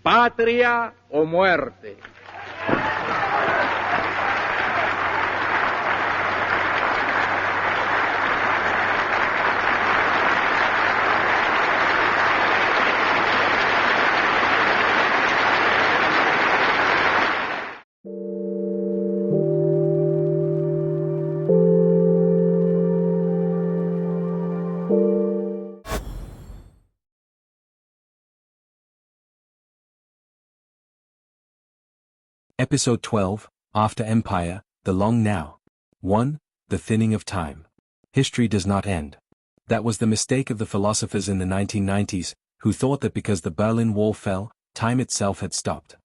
patria o muerte. Episode 12, After Empire, The Long Now. 1. The Thinning of Time. History does not end. That was the mistake of the philosophers in the 1990s, who thought that because the Berlin Wall fell, time itself had stopped.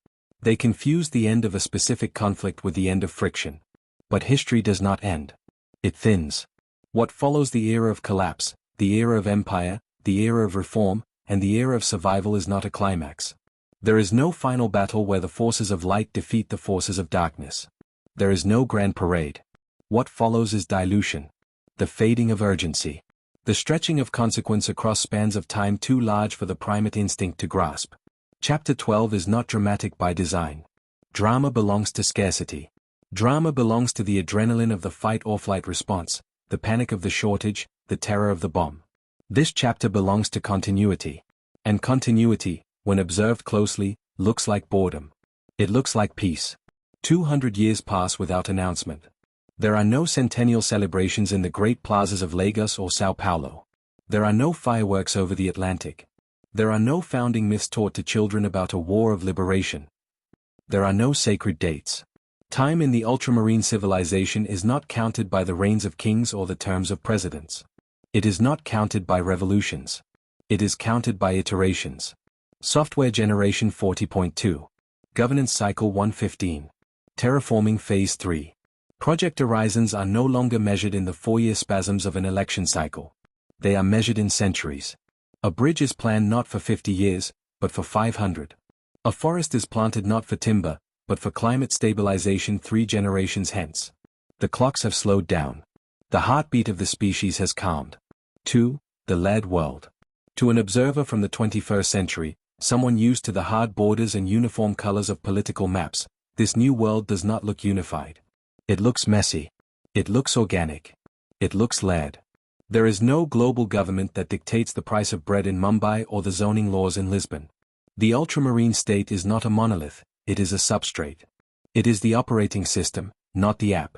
They confused the end of a specific conflict with the end of friction. But history does not end. It thins. What follows the era of collapse, the era of empire, the era of reform, and the era of survival is not a climax. There is no final battle where the forces of light defeat the forces of darkness. There is no grand parade. What follows is dilution. The fading of urgency. The stretching of consequence across spans of time too large for the primate instinct to grasp. Chapter 12 is not dramatic by design. Drama belongs to scarcity. Drama belongs to the adrenaline of the fight-or-flight response, the panic of the shortage, the terror of the bomb. This chapter belongs to continuity. And continuity, when observed closely, looks like boredom. It looks like peace. 200 years pass without announcement. There are no centennial celebrations in the great plazas of Lagos or Sao Paulo. There are no fireworks over the Atlantic. There are no founding myths taught to children about a war of liberation. There are no sacred dates. Time in the ultramarine civilization is not counted by the reigns of kings or the terms of presidents. It is not counted by revolutions. It is counted by iterations. Software Generation 40.2. Governance Cycle 115. Terraforming Phase 3. Project horizons are no longer measured in the 4-year spasms of an election cycle. They are measured in centuries. A bridge is planned not for 50 years, but for 500. A forest is planted not for timber, but for climate stabilization 3 generations hence. The clocks have slowed down. The heartbeat of the species has calmed. 2. The lead world. To an observer from the 21st century, someone used to the hard borders and uniform colors of political maps, this new world does not look unified. It looks messy. It looks organic. It looks lead. There is no global government that dictates the price of bread in Mumbai or the zoning laws in Lisbon. The ultramarine state is not a monolith, it is a substrate. It is the operating system, not the app.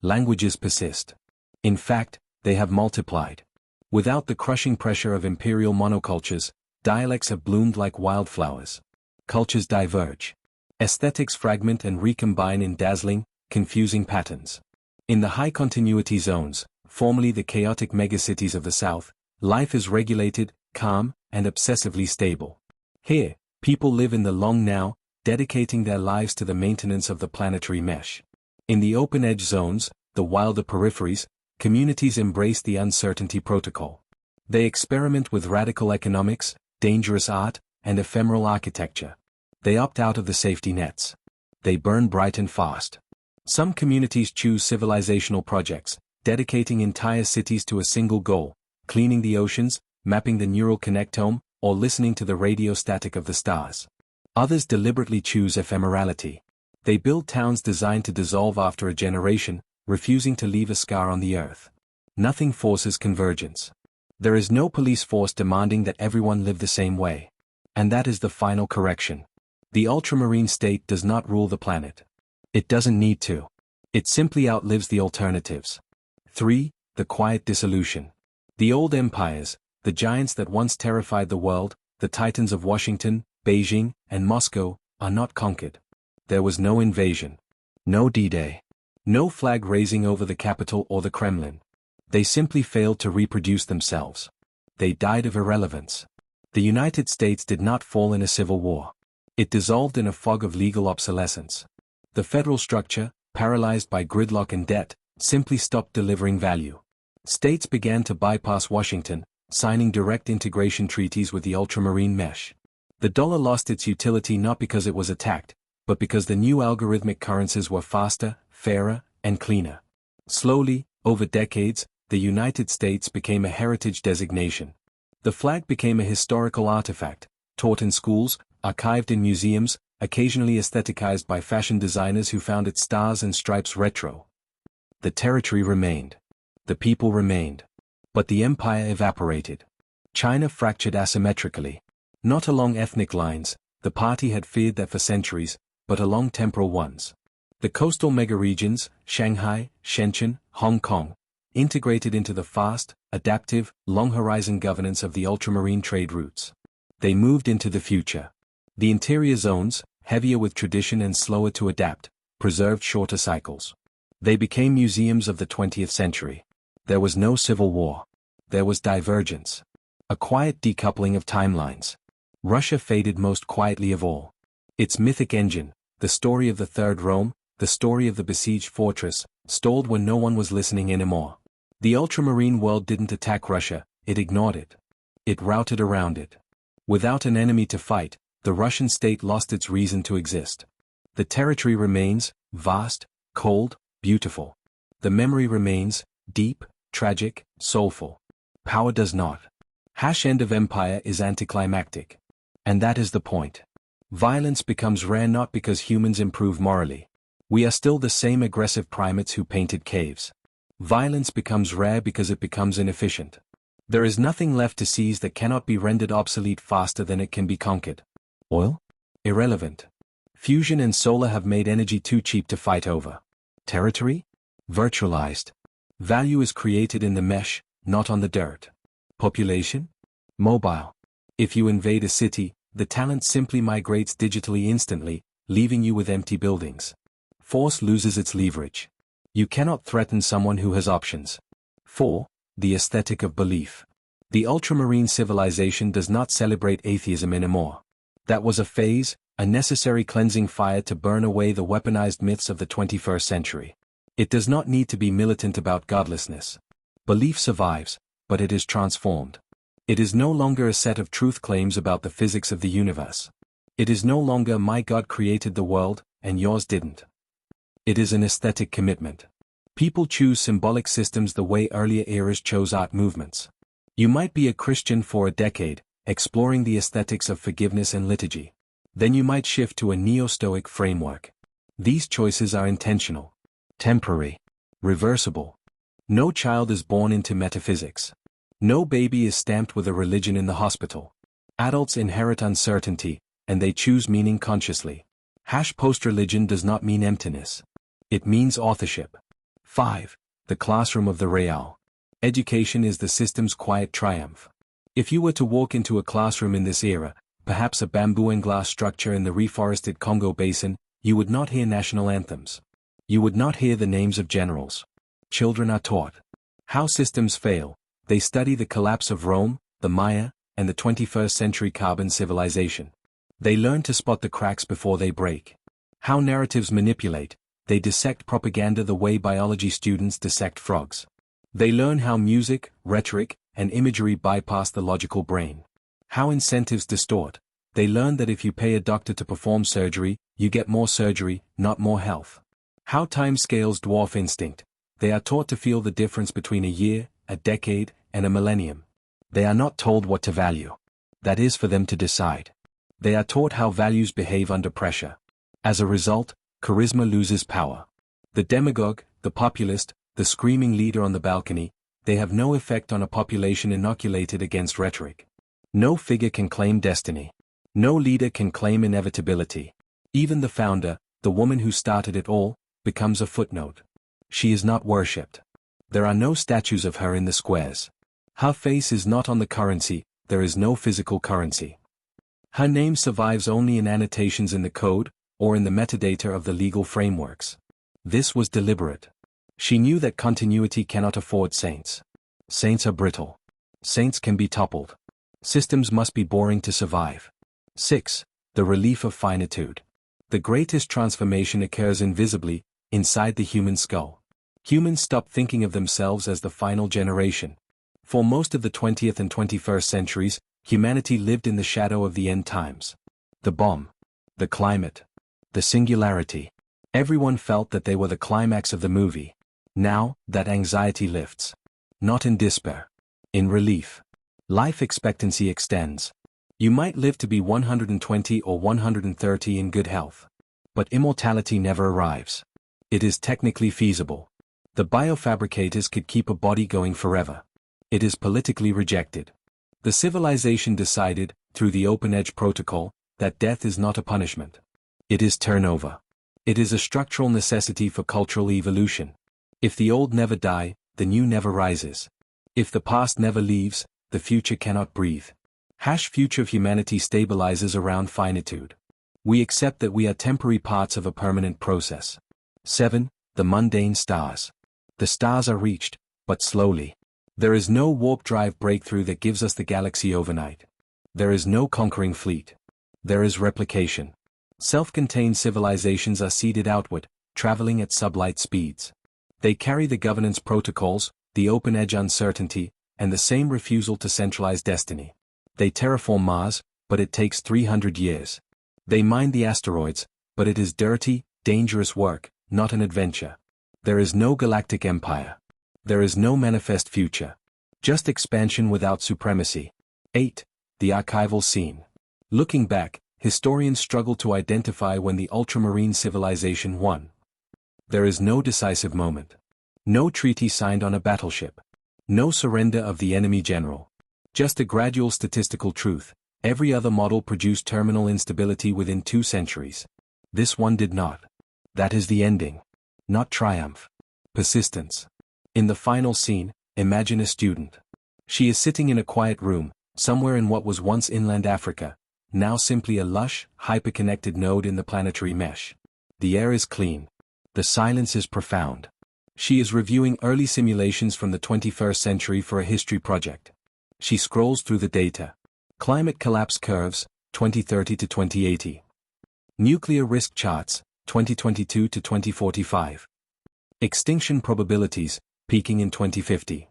Languages persist. In fact, they have multiplied. Without the crushing pressure of imperial monocultures, dialects have bloomed like wildflowers. Cultures diverge. Aesthetics fragment and recombine in dazzling, confusing patterns. In the high-continuity zones, formerly the chaotic megacities of the South, life is regulated, calm, and obsessively stable. Here, people live in the long now, dedicating their lives to the maintenance of the planetary mesh. In the open-edge zones, the wilder peripheries, communities embrace the uncertainty protocol. They experiment with radical economics, dangerous art, and ephemeral architecture. They opt out of the safety nets. They burn bright and fast. Some communities choose civilizational projects, dedicating entire cities to a single goal, cleaning the oceans, mapping the neural connectome, or listening to the radio static of the stars. Others deliberately choose ephemerality. They build towns designed to dissolve after a generation, refusing to leave a scar on the earth. Nothing forces convergence. There is no police force demanding that everyone live the same way. And that is the final correction. The ultramarine state does not rule the planet. It doesn't need to. It simply outlives the alternatives. 3. The quiet dissolution. The old empires, the giants that once terrified the world, the titans of Washington, Beijing, and Moscow, are not conquered. There was no invasion. No D-Day. No flag raising over the Capitol or the Kremlin. They simply failed to reproduce themselves. They died of irrelevance. The United States did not fall in a civil war. It dissolved in a fog of legal obsolescence. The federal structure, paralyzed by gridlock and debt, simply stopped delivering value. States began to bypass Washington, signing direct integration treaties with the ultramarine mesh. The dollar lost its utility not because it was attacked, but because the new algorithmic currencies were faster, fairer, and cleaner. Slowly, over decades, the United States became a heritage designation. The flag became a historical artifact, taught in schools, archived in museums, occasionally aestheticized by fashion designers who found its stars and stripes retro. The territory remained. The people remained. But the empire evaporated. China fractured asymmetrically. Not along ethnic lines, the party had feared that for centuries, but along temporal ones. The coastal megaregions, Shanghai, Shenzhen, Hong Kong, integrated into the fast, adaptive, long-horizon governance of the ultramarine trade routes. They moved into the future. The interior zones, heavier with tradition and slower to adapt, preserved shorter cycles. They became museums of the 20th century. There was no civil war. There was divergence. A quiet decoupling of timelines. Russia faded most quietly of all. Its mythic engine, the story of the Third Rome, the story of the besieged fortress, stalled when no one was listening anymore. The ultramarine world didn't attack Russia, it ignored it. It routed around it. Without an enemy to fight, the Russian state lost its reason to exist. The territory remains, vast, cold, beautiful. The memory remains, deep, tragic, soulful. Power does not. End of empire is anticlimactic. And that is the point. Violence becomes rare not because humans improve morally. We are still the same aggressive primates who painted caves. Violence becomes rare because it becomes inefficient. There is nothing left to seize that cannot be rendered obsolete faster than it can be conquered. Oil? Irrelevant. Fusion and solar have made energy too cheap to fight over. Territory? Virtualized. Value is created in the mesh, not on the dirt. Population? Mobile. If you invade a city, the talent simply migrates digitally instantly, leaving you with empty buildings. Force loses its leverage. You cannot threaten someone who has options. 4. The aesthetic of belief. The ultramarine civilization does not celebrate atheism anymore. That was a phase, a necessary cleansing fire to burn away the weaponized myths of the 21st century. It does not need to be militant about godlessness. Belief survives, but it is transformed. It is no longer a set of truth claims about the physics of the universe. It is no longer my God created the world, and yours didn't. It is an aesthetic commitment. People choose symbolic systems the way earlier eras chose art movements. You might be a Christian for a decade, exploring the aesthetics of forgiveness and liturgy. Then you might shift to a neo-Stoic framework. These choices are intentional, temporary, reversible. No child is born into metaphysics. No baby is stamped with a religion in the hospital. Adults inherit uncertainty, and they choose meaning consciously. Post-religion does not mean emptiness. It means authorship. 5. The classroom of the real. Education is the system's quiet triumph. If you were to walk into a classroom in this era, perhaps a bamboo and glass structure in the reforested Congo basin, you would not hear national anthems. You would not hear the names of generals. Children are taught how systems fail. They study the collapse of Rome, the Maya, and the 21st century carbon civilization. They learn to spot the cracks before they break. How narratives manipulate. They dissect propaganda the way biology students dissect frogs. They learn how music, rhetoric, and imagery bypass the logical brain. How incentives distort. They learn that if you pay a doctor to perform surgery, you get more surgery, not more health. How time scales dwarf instinct. They are taught to feel the difference between a year, a decade, and a millennium. They are not told what to value. That is for them to decide. They are taught how values behave under pressure. As a result, charisma loses power. The demagogue, the populist, the screaming leader on the balcony, they have no effect on a population inoculated against rhetoric. No figure can claim destiny. No leader can claim inevitability. Even the founder, the woman who started it all, becomes a footnote. She is not worshipped. There are no statues of her in the squares. Her face is not on the currency, there is no physical currency. Her name survives only in annotations in the code, or in the metadata of the legal frameworks. This was deliberate. She knew that continuity cannot afford saints. Saints are brittle. Saints can be toppled. Systems must be boring to survive. 6. The relief of finitude. The greatest transformation occurs invisibly, inside the human skull. Humans stop thinking of themselves as the final generation. For most of the 20th and 21st centuries, humanity lived in the shadow of the end times. The bomb. The climate. The singularity. Everyone felt that they were the climax of the movie. Now, that anxiety lifts. Not in despair. In relief. Life expectancy extends. You might live to be 120 or 130 in good health. But immortality never arrives. It is technically feasible. The biofabricators could keep a body going forever. It is politically rejected. The civilization decided, through the Open-Edge Protocol, that death is not a punishment. It is turnover. It is a structural necessity for cultural evolution. If the old never die, the new never rises. If the past never leaves, the future cannot breathe. Future of humanity stabilizes around finitude. We accept that we are temporary parts of a permanent process. 7. The mundane stars. The stars are reached, but slowly. There is no warp drive breakthrough that gives us the galaxy overnight. There is no conquering fleet. There is replication. Self-contained civilizations are seeded outward, traveling at sublight speeds. They carry the governance protocols, the open-edge uncertainty, and the same refusal to centralize destiny. They terraform Mars, but it takes 300 years. They mine the asteroids, but it is dirty, dangerous work, not an adventure. There is no galactic empire. There is no manifest future. Just expansion without supremacy. 8. The archival scene. Looking back, historians struggle to identify when the ultramarine civilization won. There is no decisive moment. No treaty signed on a battleship. No surrender of the enemy general. Just a gradual statistical truth. Every other model produced terminal instability within 2 centuries. This one did not. That is the ending. Not triumph. Persistence. In the final scene, imagine a student. She is sitting in a quiet room, somewhere in what was once inland Africa, now simply a lush, hyper-connected node in the planetary mesh. The air is clean. The silence is profound. She is reviewing early simulations from the 21st century for a history project. She scrolls through the data. Climate collapse curves, 2030 to 2080. Nuclear risk charts, 2022 to 2045. Extinction probabilities, peaking in 2050.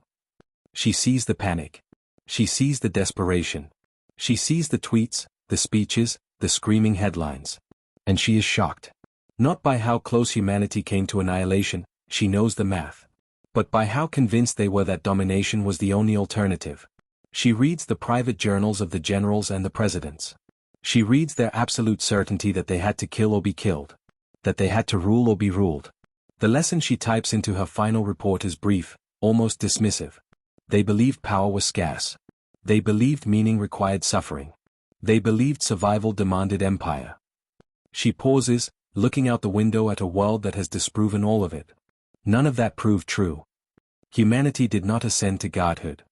She sees the panic. She sees the desperation. She sees the tweets, the speeches, the screaming headlines. And she is shocked. Not by how close humanity came to annihilation, she knows the math. But by how convinced they were that domination was the only alternative. She reads the private journals of the generals and the presidents. She reads their absolute certainty that they had to kill or be killed. That they had to rule or be ruled. The lesson she types into her final report is brief, almost dismissive. They believed power was scarce. They believed meaning required suffering. They believed survival demanded empire. She pauses, looking out the window at a world that has disproven all of it. None of that proved true. Humanity did not ascend to godhood.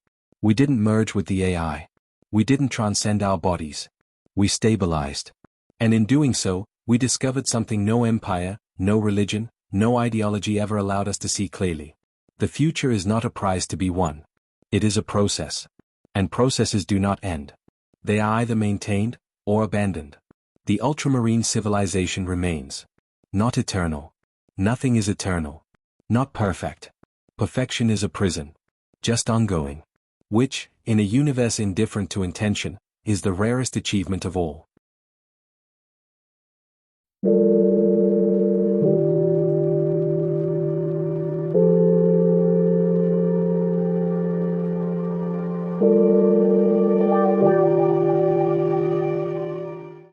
We didn't merge with the AI. We didn't transcend our bodies. We stabilized. And in doing so, we discovered something no empire, no religion, no ideology ever allowed us to see clearly. The future is not a prize to be won. It is a process. And processes do not end. They are either maintained, or abandoned. The ultramarine civilization remains. Not eternal. Nothing is eternal. Not perfect. Perfection is a prison. Just ongoing. Which, in a universe indifferent to intention, is the rarest achievement of all.